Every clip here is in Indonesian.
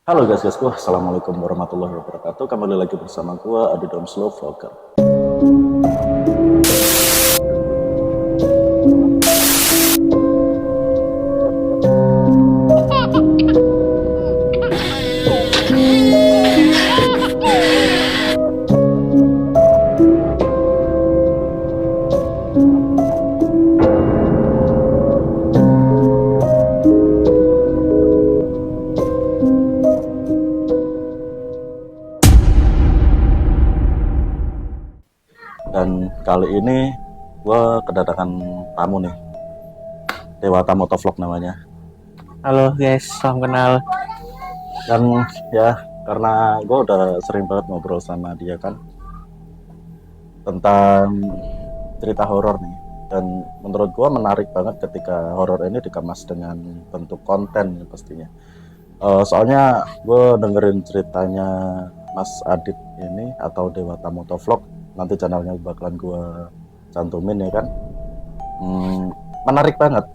Halo guys, assalamualaikum warahmatullahi wabarakatuh. Kembali lagi bersama gua Adi Dom Slow Vlogger. Dan kali ini gua kedatangan tamu nih, Dewata Motovlog namanya. Halo guys, salam kenal. Dan ya karena gua udah sering banget ngobrol sama dia kan tentang cerita horor nih. Dan menurut gua menarik banget ketika horor ini dikemas dengan bentuk konten pastinya. Soalnya gue dengerin ceritanya Mas Adit ini atau Dewata Motovlog, nanti channelnya bakalan gue cantumin ya kan. Menarik banget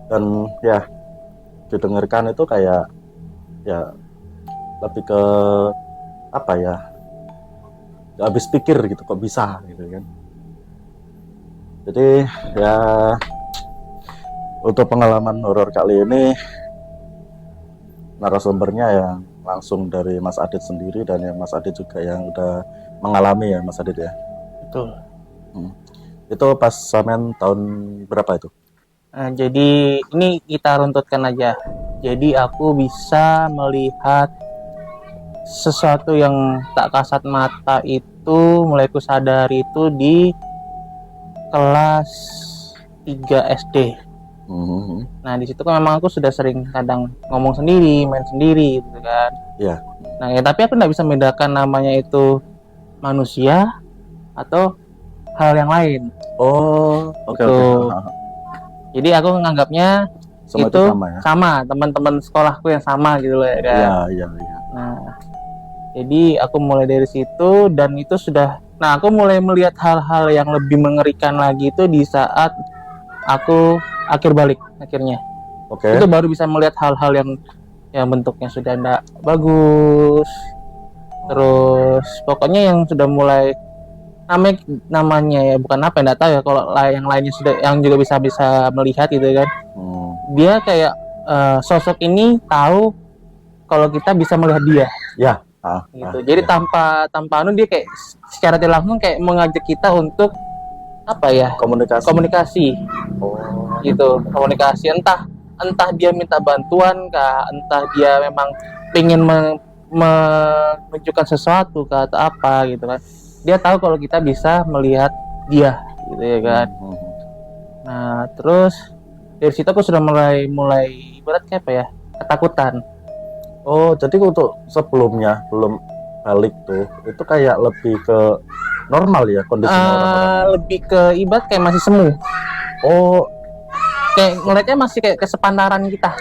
dan ya didengarkan itu kayak ya lebih ke apa ya, gak habis pikir gitu kok bisa gitu kan. Jadi ya untuk pengalaman horor kali ini narasumbernya yang langsung dari Mas Adit sendiri dan yang Mas Adit juga yang udah mengalami ya Mas Adit ya. Betul. Itu pas sampean tahun berapa itu? Nah, jadi ini kita runtutkan aja. Jadi aku bisa melihat sesuatu yang tak kasat mata itu mulai ku sadari itu di kelas 3 SD. Nah di situ kan memang aku sudah sering kadang ngomong sendiri, main sendiri gitu kan. Iya. Nah ya, tapi aku nggak bisa membedakan namanya itu manusia atau hal yang lain. Oh, oke. Tuh. Jadi aku menganggapnya Semua itu sama ya. sama teman-teman sekolahku yang sama gitu loh ya kan. Iya. Nah, jadi aku mulai dari situ dan itu sudah. Nah, aku mulai melihat hal-hal yang lebih mengerikan lagi itu di saat aku akhir balik akhirnya. Oke. Itu baru bisa melihat hal-hal yang bentuknya sudah tidak bagus. Terus pokoknya yang sudah mulai namanya ya bukan apa enggak tahu ya kalau yang lainnya sudah yang juga bisa melihat gitu kan. Dia kayak sosok ini tahu kalau kita bisa melihat dia. Ya. Gitu. Jadi ya. tanpa dia kayak secara tidak langsung kayak mengajak kita untuk apa ya? Komunikasi. Oh. Gitu. Komunikasi entah dia minta bantuan kah, entah dia memang ingin menunjukkan sesuatu kah atau apa gitu kan. Dia tahu kalau kita bisa melihat dia gitu ya kan. Nah terus dari situ aku sudah mulai berat kayak apa ya, ketakutan. Oh, jadi untuk sebelumnya belum balik tuh itu kayak lebih ke normal ya kondisinya orang-orang. Lebih ke ibarat kayak masih semu. Oh, kayak ngeliatnya masih kayak kesepantaran kita.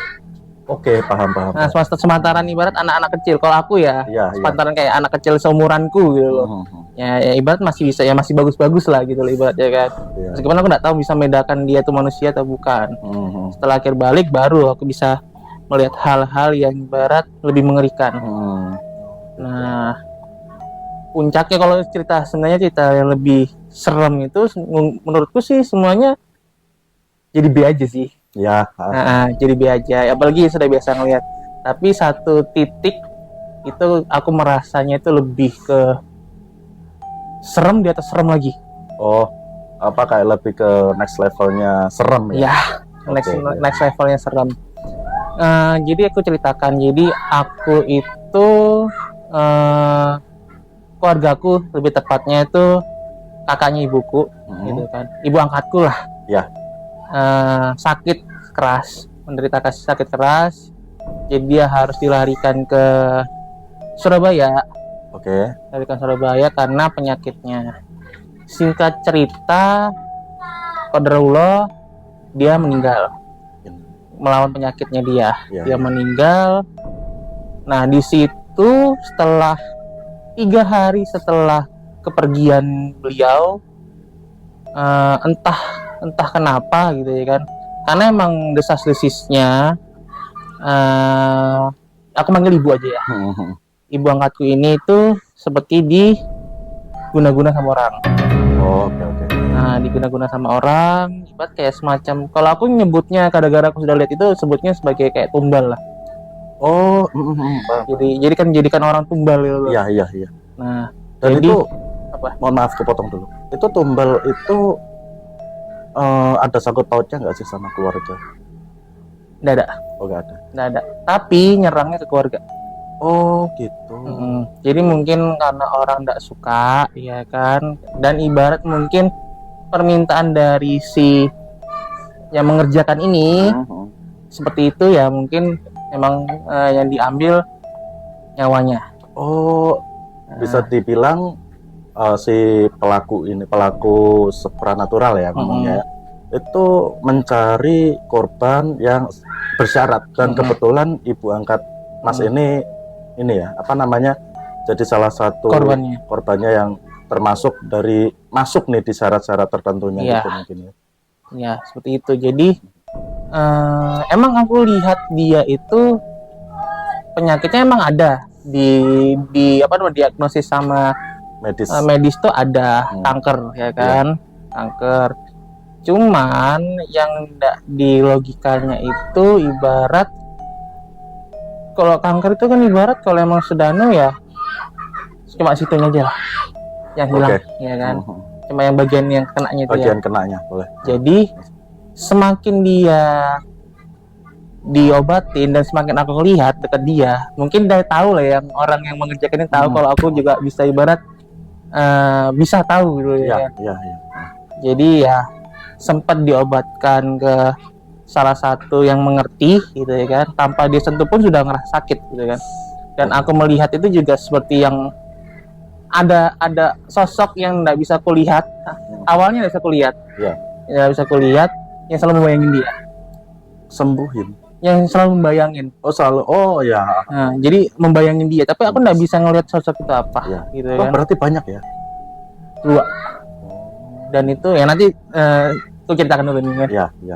Oke, paham. Nah, sepantaran ibarat anak-anak kecil. Kalau aku ya, sepantaran kayak anak kecil seumuranku gitu loh. Ya ibarat masih bisa, ya masih bagus-bagus lah gitu loh ibaratnya kan. Meskipun aku nggak tahu bisa membedakan dia itu manusia atau bukan. Setelah akhir balik baru aku bisa melihat hal-hal yang ibarat lebih mengerikan. Nah, puncaknya kalau sebenarnya cerita yang lebih serem itu menurutku sih semuanya jadi B aja sih. Ya. Jadi B aja. Apalagi sudah biasa ngelihat. Tapi satu titik itu aku merasanya itu lebih ke serem di atas serem lagi. Oh, apa kayak lebih ke next levelnya serem ya? Ya, next levelnya serem. Jadi aku ceritakan. Jadi aku itu keluargaku lebih tepatnya itu kakaknya ibuku, gitu kan. Ibu angkatku lah. Ya. Sakit keras, menderita sakit keras. Jadi dia harus dilarikan ke Surabaya. Oke. Dilarikan Surabaya karena penyakitnya. Singkat cerita, qadarullah dia meninggal melawan penyakitnya dia. Dia meninggal. Nah di situ setelah 3 hari setelah kepergian beliau, entah kenapa gitu ya kan, karena emang desas-desisnya aku manggil ibu aja ya. Ibu angkatku ini itu seperti diguna-guna sama orang. Oh, oke. Nah, diguna-guna sama orang, ibarat kayak semacam, kalau aku nyebutnya gara-gara aku sudah lihat itu sebutnya sebagai kayak tumbal lah. Oh, Jadi kan jadikan orang tumbal gitu loh. Iya. Nah, Dan jadi itu apa? mohon maaf kepotong dulu. Itu tumbal itu ada sangkut pautnya nggak sih sama keluarga? Nggak ada. Oh, nggak ada. Nggak ada. Tapi nyerangnya ke keluarga. Oh, gitu. Jadi mungkin karena orang nggak suka, ya kan. Dan ibarat mungkin permintaan dari si yang mengerjakan ini seperti itu ya, mungkin memang yang diambil nyawanya. Oh, bisa dibilang si pelaku supranatural ya ngomongnya ya, itu mencari korban yang bersyarat dan kebetulan ibu angkat Mas ini ya, apa namanya, jadi salah satu korbannya yang termasuk masuk nih di syarat-syarat tertentunya gitu mungkin ya. Ya, seperti itu. Jadi emang aku lihat dia itu penyakitnya emang ada di apa namanya, diagnosis sama medis tuh ada kanker ya kan. Kanker. Cuman yang enggak di logikanya itu ibarat kalau kanker itu kan ibarat kalau emang sudah ya cuma situnya aja lah yang hilang ya kan. Cuma yang bagian yang kenanya itu bagian kenanya boleh. Jadi semakin dia diobatin dan semakin aku lihat dekat dia, mungkin dia tahu lah, yang orang yang mengerjakan ini tahu kalau aku juga bisa ibarat bisa tahu gitu ya. Jadi ya sempat diobatkan ke salah satu yang mengerti gitu ya kan, tanpa dia sentuh pun sudah ngerasa sakit gitu kan. Dan aku melihat itu juga seperti yang ada sosok yang nggak bisa kulihat. Awalnya nggak bisa kulihat, nggak bisa kulihat, yang selalu membayangin dia. Sembuhin? Yang selalu membayangin. Oh selalu, oh ya. Nah, jadi membayangin dia, tapi aku nggak bisa ngelihat sosok itu apa, gitu kan. Berarti banyak ya? 2. Dan itu ya nanti aku ceritakan dulu nih kan.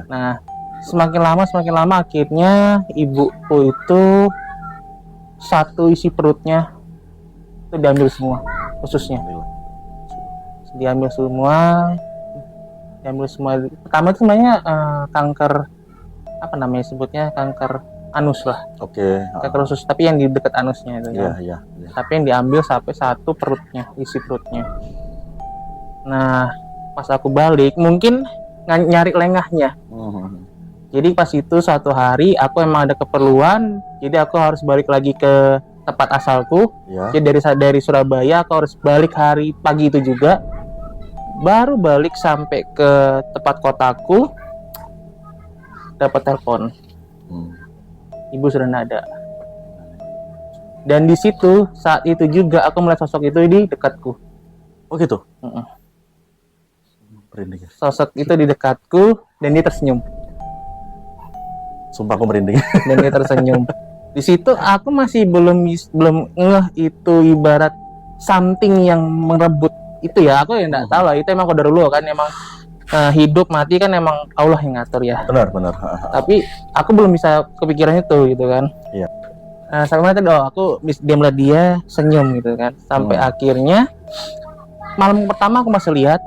Nah, semakin lama akhirnya ibuku itu satu isi perutnya itu diambil semua, khususnya diambil semua. Pertama itu sebenarnya kanker, apa namanya sebutnya, kanker anus lah. Kanker usus, tapi yang di dekat anusnya itu tapi yang diambil sampai satu perutnya, isi perutnya. Nah, pas aku balik mungkin nyari lengahnya. Jadi pas itu suatu hari aku emang ada keperluan, jadi aku harus balik lagi ke tempat asalku. Jadi dari Surabaya aku harus balik hari pagi itu juga. Baru balik sampai ke tempat kotaku, dapat telepon. Ibu sudah nggak ada. Dan di situ saat itu juga aku melihat sosok itu di dekatku. Oh gitu. Sosok itu di dekatku dan dia tersenyum. Sumpah aku merinding. Dan dia tersenyum. Di situ aku masih belum ngeh itu ibarat something yang merebut itu ya. Aku ya nggak tahu lah, itu emang qadarullah kan, emang hidup mati kan emang Allah yang ngatur ya. Benar. Tapi aku belum bisa kepikiran itu gitu kan. Sampai itu dia melihat dia senyum gitu kan. Sampai akhirnya malam pertama aku masih lihat,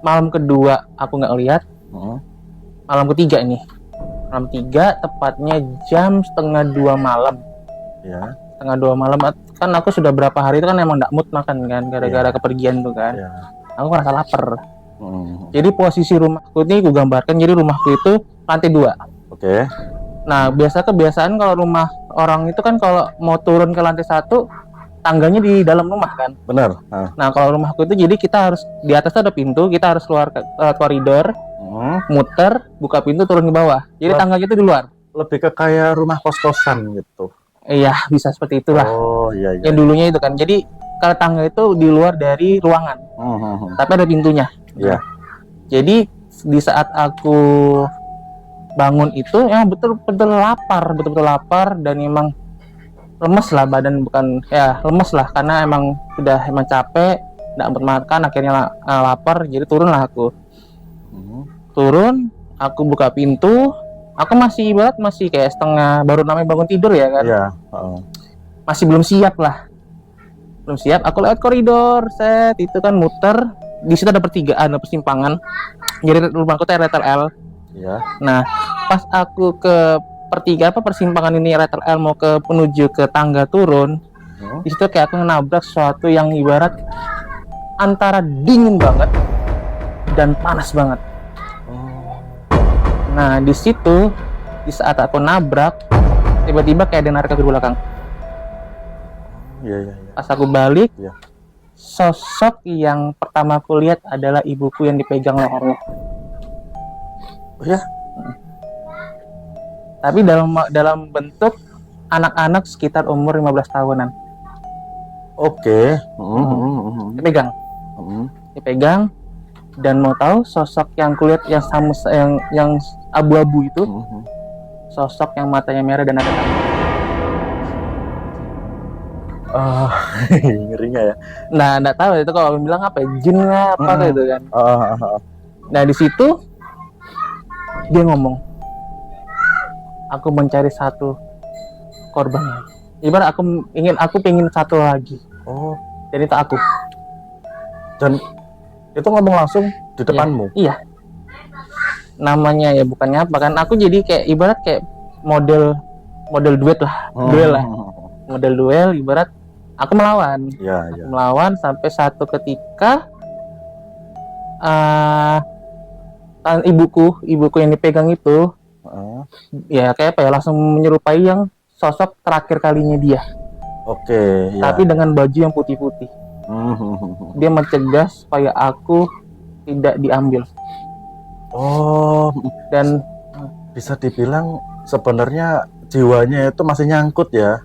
malam kedua aku nggak lihat, malam ketiga ini. Malam 3 tepatnya jam 1:30 malam. 1:30 malam kan aku sudah berapa hari itu kan emang nggak mood makan kan, gara-gara kepergian tuh kan. Aku ngerasa lapar. Jadi posisi rumahku ini aku gambarkan, jadi rumahku itu lantai 2. Nah, kebiasaan kalau rumah orang itu kan kalau mau turun ke lantai 1 tangganya di dalam rumah kan. Benar. Nah, kalau rumahku itu jadi kita harus di atas ada pintu, kita harus keluar ke koridor, muter, buka pintu, turun ke bawah. Jadi tangga itu di luar. Lebih ke kayak rumah kos-kosan gitu. Iya, bisa seperti itulah. Yang dulunya itu kan. Jadi kalau tangga itu di luar dari ruangan. Tapi ada pintunya. Jadi di saat aku bangun itu emang betul-betul lapar dan emang lemes lah badan, bukan ya lemes lah karena emang capek, nggak makan, akhirnya lapar, jadi turunlah aku. Turun, aku buka pintu, Aku masih ibarat masih kayak setengah baru namanya bangun tidur ya kan. Iya. Masih belum siap lah. Belum siap. Aku lewat koridor, set itu kan muter. Di situ ada pertigaan, ada persimpangan. Jadi rumahku tuh RTL. Iya. Nah, pas aku ke persimpangan ini RTL mau ke menuju ke tangga turun. Di situ kayak aku nabrak sesuatu yang ibarat antara dingin banget dan panas banget. Nah, di situ di saat aku nabrak tiba-tiba kayak ada yang narik aku di belakang. Iya. Pas aku balik, Iya. sosok yang pertama aku lihat adalah ibuku yang dipegang lehernya. Oh ya? Tapi dalam bentuk anak-anak sekitar umur 15 tahunan. Oke. Dipegang dan mau tahu sosok yang kulihat yang sama yang abu-abu itu, sosok yang matanya merah dan ada tanda. Ngerinya ya. Nah, nggak tahu itu kalau bilang apa ya, jin apa gitu kan. Nah, di situ dia ngomong, aku mencari satu korban. Ibarat aku pengen satu lagi. Dan itu aku. Dan itu ngomong langsung di depanmu. Iya. Namanya ya bukannya apa kan. Aku jadi kayak ibarat kayak model duet lah. Duel lah. Model duel ibarat aku melawan. Iya. Melawan sampai satu ketika ibuku yang dipegang itu ya kayak apa ya langsung menyerupai yang sosok terakhir kalinya dia. Oke. Tapi dengan baju yang putih-putih. Dia mencegah supaya aku tidak diambil. Dan bisa dibilang sebenarnya jiwanya itu masih nyangkut ya.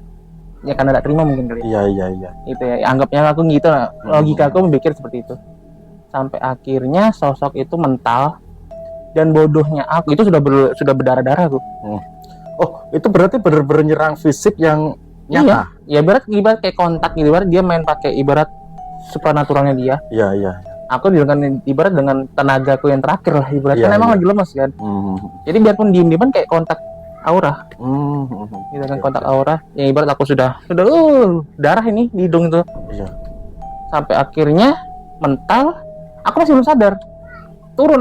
Ya karena tidak terima mungkin kali. Iya. Itu ya, anggapnya aku gitu lah. Logika aku berpikir seperti itu. Sampai akhirnya sosok itu mental dan bodohnya aku itu sudah berdarah-darah aku. Itu berarti benar-benar nyerang fisik yang nyata. Iya, ibarat kayak kontak gitu, ibarat dia main pakai ibarat supernaturalnya dia. Iya. Aku dengan ibarat dengan tenagaku yang terakhir lah ibarat kan emang lagi lemas kan. Jadi biarpun diem-dieman kayak kontak aura. Gitu kan kontak aura. Ya ibarat aku sudah darah ini di hidung itu. Iya. Sampai akhirnya mental, aku masih belum sadar. Turun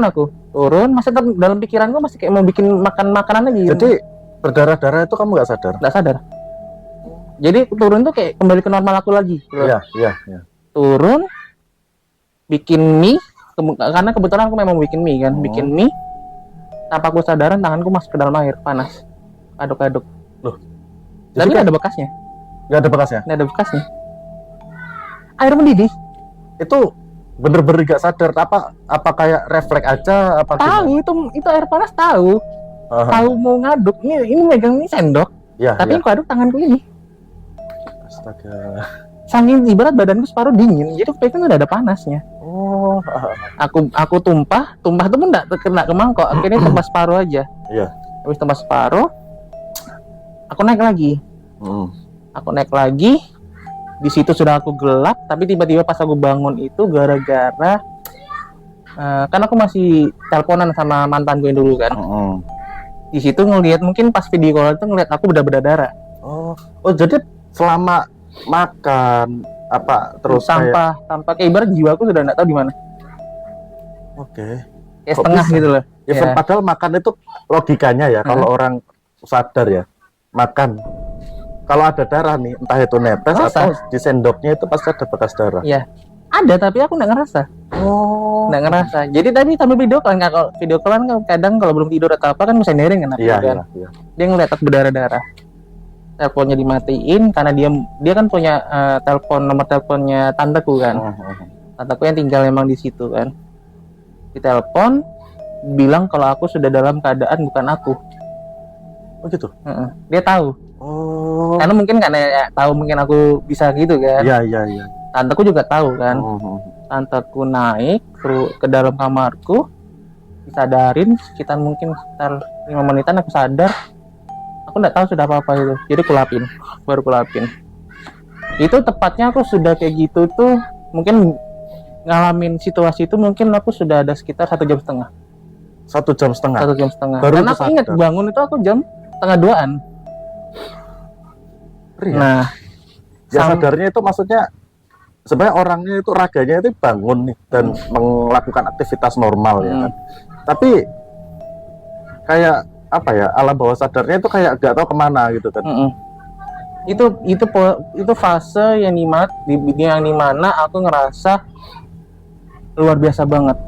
masih dalam pikiranku masih kayak mau bikin makanan lagi. Jadi berdarah-darah itu kamu nggak sadar? Nggak sadar. Jadi turun tuh kayak kembali ke normal aku lagi. Iya. Turun, bikin mie, karena kebetulan aku memang bikin mie kan, bikin mie. Tanpa aku sadaran tanganku masuk ke dalam air panas, aduk-aduk. Loh? Tapi nggak ada bekasnya. Nggak ada bekasnya? Nggak ada bekasnya. Air mendidih. Itu bener-bener gak sadar apa kayak refleks aja apa tahu itu air panas tahu mau ngaduk ini megang ini sendok ya, tapi aku aduk tanganku ini. Astaga, saking ibarat badanku separuh dingin jadi itu nggak ada panasnya. Aku tumpah tuh pun nggak kena ke mangkok, akhirnya tumpah separuh aja. Iya. Habis tumpah separuh aku naik lagi. Di situ sudah aku gelap, tapi tiba-tiba pas aku bangun itu gara-gara kan aku masih teleponan sama mantan gue dulu kan. Di situ ngelihat mungkin pas video call itu ngelihat aku berdarah. Jadi selama makan apa terus sampah kayak ibarat jiwaku sudah nggak tahu di mana. Kayak setengah bisa? Gitu loh. Ya. Padahal makan itu logikanya ya kalau orang sadar ya makan. Kalau ada darah nih, entah itu netes atau di sendoknya itu pasti ada bekas darah. Iya, ada tapi aku nggak ngerasa. Nggak ngerasa. Jadi tadi sambil video call kan, kadang kalau belum tidur atau apa kan bisa nering kan. Iya. Dia ngeliat aku berdarah-darah. Teleponnya dimatiin karena dia kan punya nomor teleponnya tanteku kan. Tanteku yang tinggal memang di situ kan. Ditelepon, bilang kalau aku sudah dalam keadaan bukan aku. Oh gitu. Dia tahu. Karena mungkin tahu mungkin aku bisa gitu kan. Iya. Tanteku juga tahu kan. Tanteku naik ke dalam kamarku, disadarin sekitar 5 menitan aku sadar. Aku nggak tahu sudah apa-apa itu. Jadi baru kulapin. Itu tepatnya aku sudah kayak gitu tuh mungkin ngalamin situasi itu mungkin aku sudah ada sekitar 1,5 jam. 1,5 jam. 1,5 jam. Baru Karena aku sadar. ingat bangun itu aku jam 1:30-an. Iya. Nah, Ya sadarnya itu maksudnya sebenarnya orangnya itu raganya itu bangun nih dan melakukan aktivitas normal ya kan. Tapi kayak apa ya, alam bawah sadarnya itu kayak gak tahu kemana gitu kan. Itu fase yang dimana aku ngerasa luar biasa banget.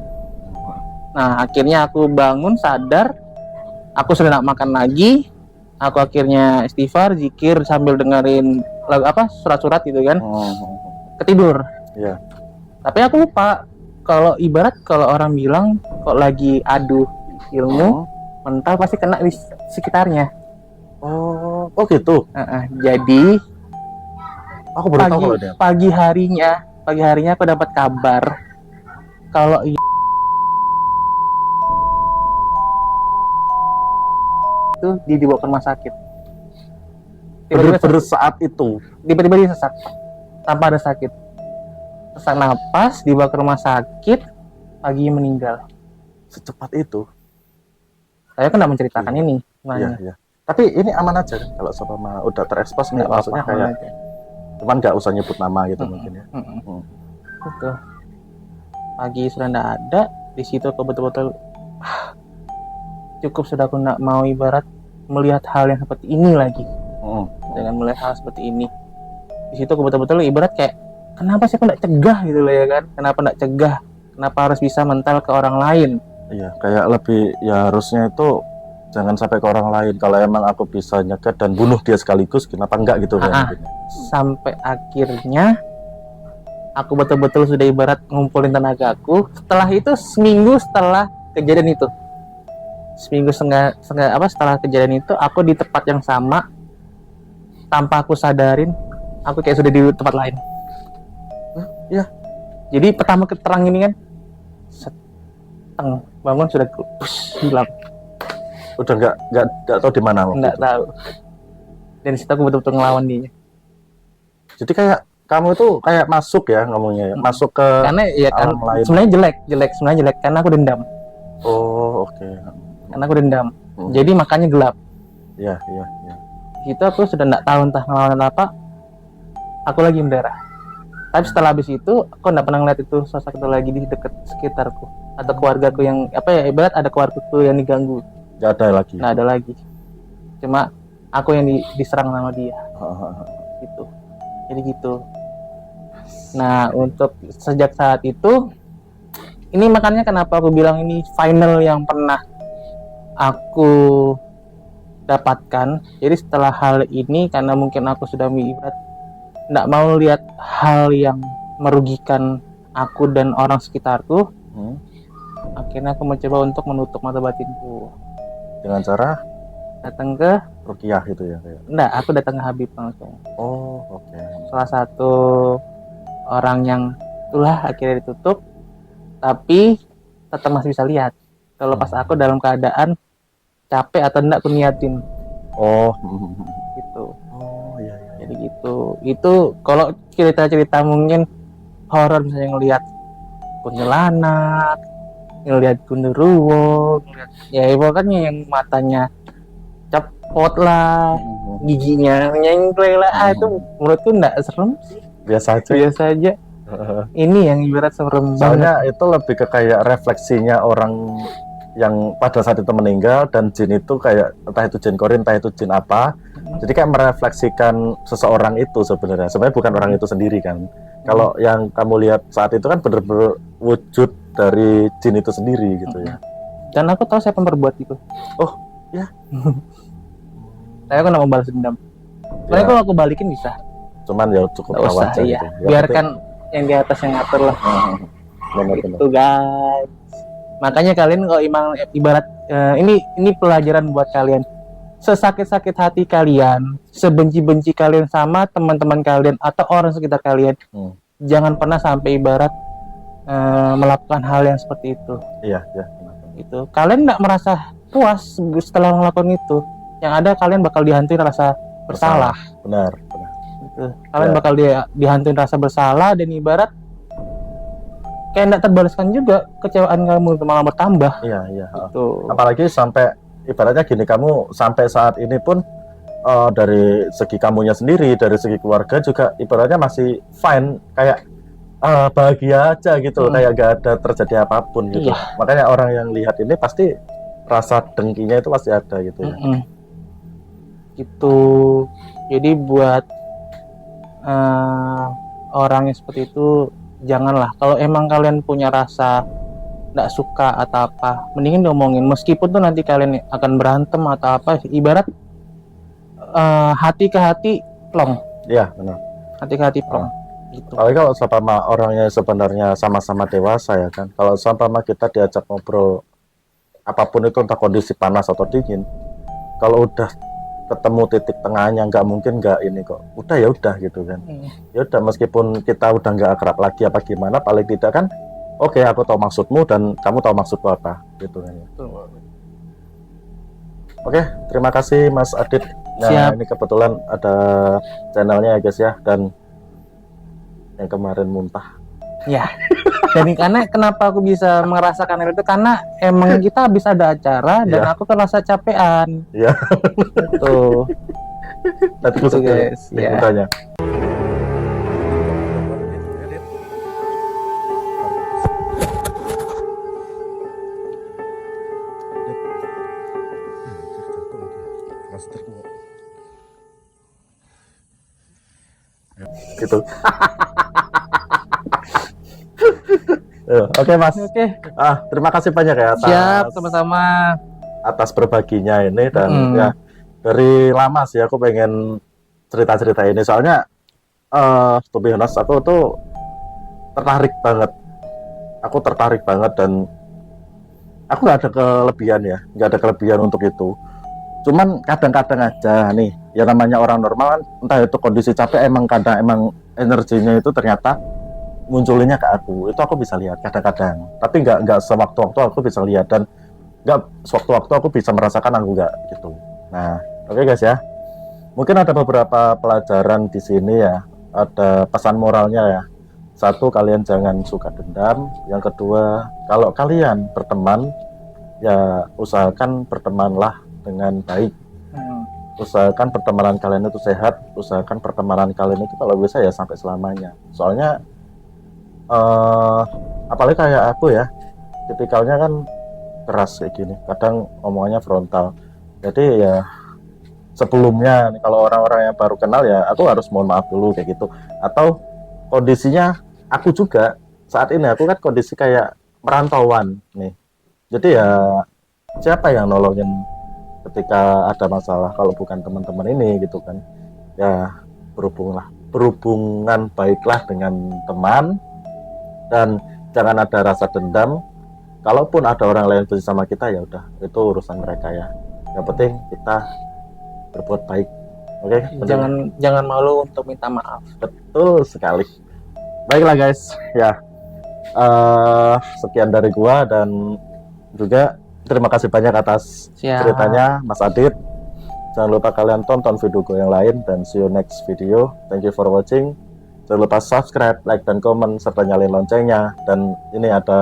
Nah, akhirnya aku bangun sadar, aku sudah nak makan lagi. Aku akhirnya istighfar, zikir sambil dengerin lagu surat-surat gitu kan. Ketidur. Iya. Tapi aku lupa kalau ibarat kalau orang bilang kok lagi adu ilmu mental pasti kena di sekitarnya. Oh gitu. Jadi Aku baru tahu kalau dia. pagi harinya aku dapat kabar kalau itu dibawa ke rumah sakit. Bener-bener saat itu. Tiba-tiba dia sesak tanpa ada sakit. Sesak napas, dibawa ke rumah sakit, paginya meninggal. Secepat itu. Saya kan nggak menceritakan ini. Iya. Tapi ini aman aja kan kalau sama udah terekspos nih, maksudnya kayak aja. Cuman nggak usah nyebut nama gitu mungkin ya. Betul. Pagi sudah nggak ada, di situ aku betul-betul cukup sudah aku nggak mau ibarat melihat hal yang seperti ini lagi. Dengan melihat hal seperti ini, di situ aku betul-betul ibarat kayak kenapa sih aku nggak cegah gitu loh ya kan? Kenapa nggak cegah? Kenapa harus bisa mental ke orang lain? Iya, kayak lebih ya harusnya itu jangan sampai ke orang lain. Kalau emang aku bisa nyegat dan bunuh dia sekaligus, kenapa enggak gitu kan? Sampai akhirnya aku betul-betul sudah ibarat ngumpulin tenagaku. Setelah itu seminggu setelah kejadian itu, setelah kejadian itu aku di tempat yang sama tanpa aku sadarin aku kayak sudah di tempat lain. Ya. Jadi pertama keterang ini kan bangun sudah hilang. Udah nggak tahu di mana. Nggak tahu. Dan situ aku betul-betul ngelawan dia. Jadi kayak kamu itu kayak masuk ya ngomongnya, masuk ke karena ya kan sebenarnya jelek karena aku dendam. Oke. Karena aku dendam. Jadi makanya gelap. Iya. Itu aku sudah nggak tahu entah ngelawan apa. Aku lagi mendarah. Tapi setelah habis itu aku nggak pernah ngeliat itu sosok itu lagi di dekat sekitarku atau keluargaku yang ibarat ada keluargaku yang diganggu. Nggak ada lagi. Nggak ada lagi. Cuma aku yang diserang sama dia. Gitu. Jadi gitu. Nah, untuk sejak saat itu, ini makanya kenapa aku bilang ini final yang pernah aku dapatkan. Jadi setelah hal ini, karena mungkin aku sudah ibarat nggak mau lihat hal yang merugikan aku dan orang sekitarku, akhirnya aku mencoba untuk menutup mata batinku. Dengan cara datang ke ruqyah gitu ya kayak. Enggak, aku datang ke Habib langsung. Oke. Salah satu orang yang itulah akhirnya ditutup, tapi tetap masih bisa lihat. Kalau pas aku dalam keadaan capek atau enggak aku niatin. Gitu. Iya. Jadi gitu. Itu kalau cerita-cerita mungkin horor misalnya ngelihat kuntilanak, ngelihat genderuwo, ya pokoknya yang matanya cepot lah, giginya nyengkleng lah, itu menurutku enggak serem sih. Biasa aja. Ini yang ibarat serem. Soalnya itu lebih ke kayak refleksinya orang yang pada saat itu meninggal, dan jin itu kayak entah itu jin korin, entah itu jin apa. Jadi kayak merefleksikan seseorang itu sebenarnya bukan orang itu sendiri kan. Kalau yang kamu lihat saat itu kan benar-benar wujud dari jin itu sendiri gitu ya. Dan aku tahu siapa yang berbuat itu. Oh ya. Saya kan mau balas dendam. Soalnya kalau aku balikin bisa. Cuman ya cukup aja iya. gitu. Biarkan yang di atas yang ngatur lah. Gitu guys. Makanya kalian kalau ibarat ini pelajaran buat kalian. Sesakit-sakit hati kalian, sebenci-benci kalian sama teman-teman kalian atau orang sekitar kalian, jangan pernah sampai ibarat melakukan hal yang seperti itu. Iya. Itu kalian nggak merasa puas setelah melakukan itu. Yang ada kalian bakal dihantui rasa bersalah. Benar. Gitu. Kalian bakal dihantui rasa bersalah, dan ibarat kayak enggak terbalaskan juga, kecewaan kamu malah bertambah. Iya, iya. Tuh. Apalagi sampai ibaratnya gini, kamu sampai saat ini pun dari segi kamunya sendiri, dari segi keluarga juga ibaratnya masih fine, kayak bahagia aja gitu loh, kayak gak ada terjadi apapun gitu. Iya. Makanya orang yang lihat ini pasti rasa dengkinya itu pasti ada gitu ya. Gitu. Jadi buat orang yang seperti itu, janganlah, kalau emang kalian punya rasa nggak suka atau apa, mendingin diomongin, meskipun tuh nanti kalian akan berantem atau apa, ibarat hati ke hati plong. Iya, benar. Hati ke hati plong. Gitu. Apalagi kalau sama orangnya sebenarnya sama-sama dewasa ya kan. Kalau sama kita diajak ngobrol apapun itu, entah kondisi panas atau dingin, kalau udah ketemu titik tengahnya, nggak mungkin nggak ini kok. Udah ya udah gitu kan. Ya udah, meskipun kita udah nggak akrab lagi apa gimana, paling tidak kan, oke, aku tahu maksudmu dan kamu tahu maksudku apa gitu kan. Oke, terima kasih Mas Adit. Nah, Siap. ini kebetulan ada channelnya ya guys ya, dan yang kemarin muntah. Ya. Dan karena kenapa aku bisa merasakan hal itu, karena emang kita habis ada acara dan aku terasa capean. Iya. Tuh. Nanti aku Gitu, guys. ya. Ya. Gitu. Oke Mas. Oke. Terima kasih banyak ya atas, Siap, sama-sama. atas berbaginya ini, dan ya dari lama sih aku pengen cerita-cerita ini, soalnya to be honest, aku tuh tertarik banget dan aku nggak ada kelebihan ya, nggak ada kelebihan untuk itu. Cuman kadang-kadang aja nih, ya namanya orang normal kan, entah itu kondisi capek, emang kadang emang energinya itu ternyata munculinnya ke aku, itu aku bisa lihat kadang-kadang, tapi nggak sewaktu-waktu aku bisa lihat, dan nggak sewaktu-waktu aku bisa merasakan, aku nggak gitu. Nah, oke guys ya, mungkin ada beberapa pelajaran di sini ya, ada pesan moralnya ya. Satu, kalian jangan suka dendam. Yang kedua, kalau kalian berteman, ya usahakan bertemanlah dengan baik. Usahakan pertemanan kalian itu sehat, usahakan pertemanan kalian itu kalau bisa ya sampai selamanya. Soalnya apalagi kayak aku ya, tipikalnya kan keras kayak gini, kadang omongannya frontal. Jadi ya sebelumnya kalau orang-orang yang baru kenal ya aku harus mohon maaf dulu kayak gitu. Atau kondisinya aku juga saat ini, aku kan kondisi kayak merantauan nih, jadi ya siapa yang nolongin ketika ada masalah kalau bukan teman-teman ini gitu kan. Ya berhubungan baiklah dengan teman, dan jangan ada rasa dendam. Kalaupun ada orang lain benci sama kita, ya udah, itu urusan mereka ya, yang penting kita berbuat baik. Oke, jangan malu untuk minta maaf. Betul sekali. Baiklah guys ya, sekian dari gua, dan juga terima kasih banyak atas ceritanya Mas Adit. Jangan lupa kalian tonton video gue yang lain, dan see you next video. Thank you for watching. Jangan lupa subscribe, like, dan komen, serta nyalain loncengnya. Dan ini ada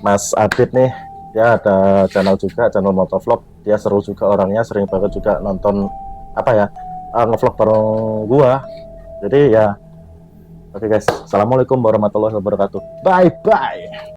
Mas Adit nih, dia ada channel juga, channel motovlog. Dia seru juga orangnya, sering banget juga nonton apa ya, ngevlog bareng gua. Jadi ya, oke guys, assalamualaikum warahmatullahi wabarakatuh. Bye bye.